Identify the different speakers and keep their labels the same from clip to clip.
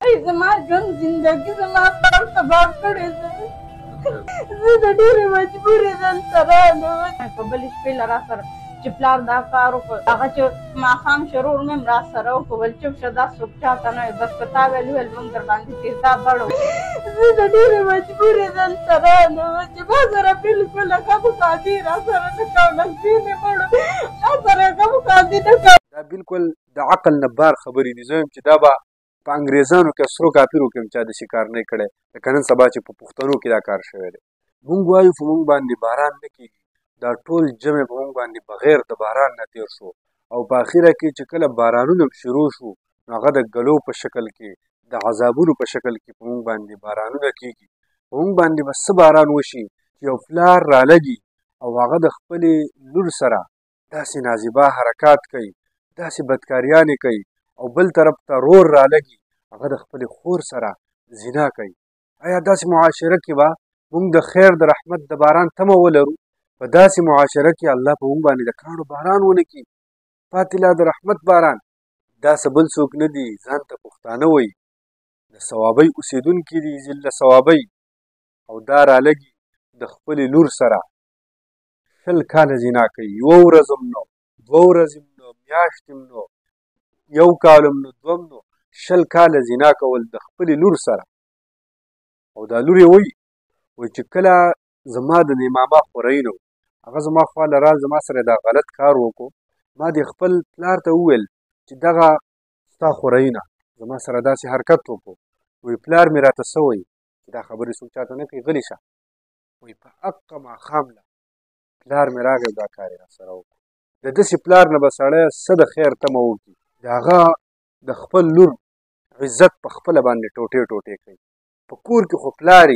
Speaker 1: ای زما ژوند زندګي زما سر تباه کړې ده. زه د ډېرې مجبورې دلته راغلم. په بلې شپې له را سره چې پلار دا کار وکړ، هغه چې ماښام شرور مې هم را سره وکړ، ویل چوپ شه دا څوک چاته نه وایي، بس که تا ویل ویل موږ در باندې تیزاب بړو. زه د ډېرې مجبورې دلته راغلم چې ما سره بلکل غم قاضي را سره نه کوله، ځینې مړو ما سره غم قاضي نه کوله.
Speaker 2: دا بالکل د عقل نه بار خبرې دي. زه وایم چې دا به په انګریزانو کې سرو کافرو کې هم چا داسې کار نه کړی لکه نن سبا چې په پښتنو کې دا کار شوی دی. مونږ وایو په مونږ باندې باران نه کېږي، دا ټول جمع په مونږ باندې بغیر د باران نه تېر شو، او په اخره کې چې کله بارانونه شروع شو نو هغه د ګلو په شکل کې د عذابونو په شکل کې په مونږ باندې بارانونه کېږي. په مونږ باندې به څه باران وشي چې یو پلار رالګي او هغه د خپلې لور سره داسې نازیبا حرکات کوي، داسې بدکاریانې کوي، او بل طرف ته رور رالګي هغه د خپلې خور سره زنا کوي. آیا داسې معاشره کې به مونږ د خیر د رحمت د باران تمه ولرو؟ په داسې معاشره کې الله په مونږ باندې د کاڼو باران ونه کړي، پاتې لا د رحمت باران. دا څه بل څوک نه دي، ځان ته پښتانه وایي، د صوابۍ اوسېدونکي دي، ضلع صوابۍ، او دا رالګي د خپلې لور سره 20 کاله زنا کوي. 1 ورځ هم نو، 2 ورځې هم نو، میاشت هم نو، 1 کال هم نو، 2 هم نو، 20 کاله زنا کول د خپلې لور سره. او دا لور یې وایي چې کله زما د ماما خوری نه هغه زما خواله رال، زما سره دا غلط کار وکړو، ما دې خپل پلار ته وویل چې دغه ستا خوری نه زما سره داسې حرکت وکړو. وایي پلار مې راته څه وایي چې دا خبرې څوک چاته نه کوي، غلي شه. وایي په حقه ماښام له پلار مې راغی دا کار یې را سره وکړو. د داسې پلار نه به سړی څه د خیر تمه وکړي، د هغه د خپل لور عزت په خپله باندې ټوټې ټوټې کوي. په کور کې خو پلار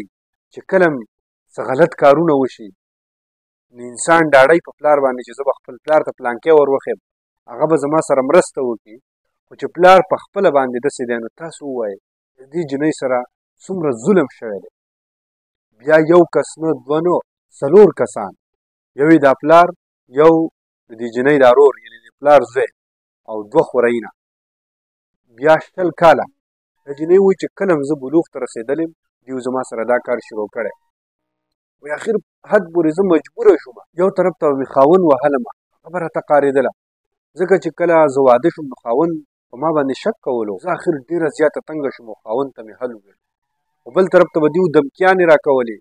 Speaker 2: چې کله څه غلط کارونه وشي نو انسان ډاډی په پلار باندې چې زه به خپل پلار ته پلانکی ور وښیم، هغه به زما سره مرسته وکړي. خو چې پلار په خپله باندې داسې دی نو تاسو ووایئ د دې جنۍ سره څومره ظلم شوی دی. بیا 1 کس نه، 2 نه، 4 کسان، یو یې دا پلار، یو د دې جنۍ دا رور یعنې د پلار زوی، او 2 خورینه. بیا 20 کاله د جنۍ وایي چې کله زه بلوغ ته رسېدلی یم دیو زما سره دا کار شروع کړی. وایي اخر حد پورې زه مجبوره شوم، یو طرف ته مې خاوند وهلم، هغه به راته قارېدله، ځکه چې کله زه واده شوم نو خاوند په ما باندې شک کولو. زه اخر ډېره زیاته تنګه شوم او خاوند ته مې حل وویل. او بل طرف ته به دیو دمکیانې راکولې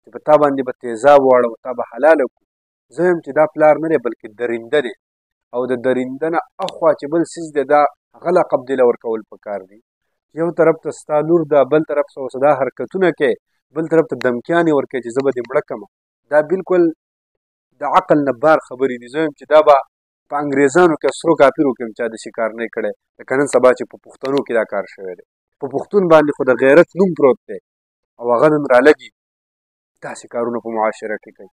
Speaker 2: چې په تا باندې به تیزاب واړو، تا به حلاله کړو. زه یم چې دا پلار نه دی بلکې درنده دی، او د درنده نه اخوا چې بل څیز دی دا هغه لقب دې له ورکول پکار دي. یو طرف ته ستا لور ده، بل طرف ته اوس دا حرکتونه کوي، بل طرف ته دمکیانې ورکوي چې زه به دې مړه کړم. دا بالکل د عقل نه بار خبرې دي. زه وایم چې دا به په انګریزانو کې سرو کافرو کې هم چا داسې کار نه کړی لکه نن سبا چې په پښتنو کې دا کار شوی دی. په پښتون باندې خو د غیرت نوم پروت دی او هغه نن رالګي داسې کارونه په معاشره کې کوي.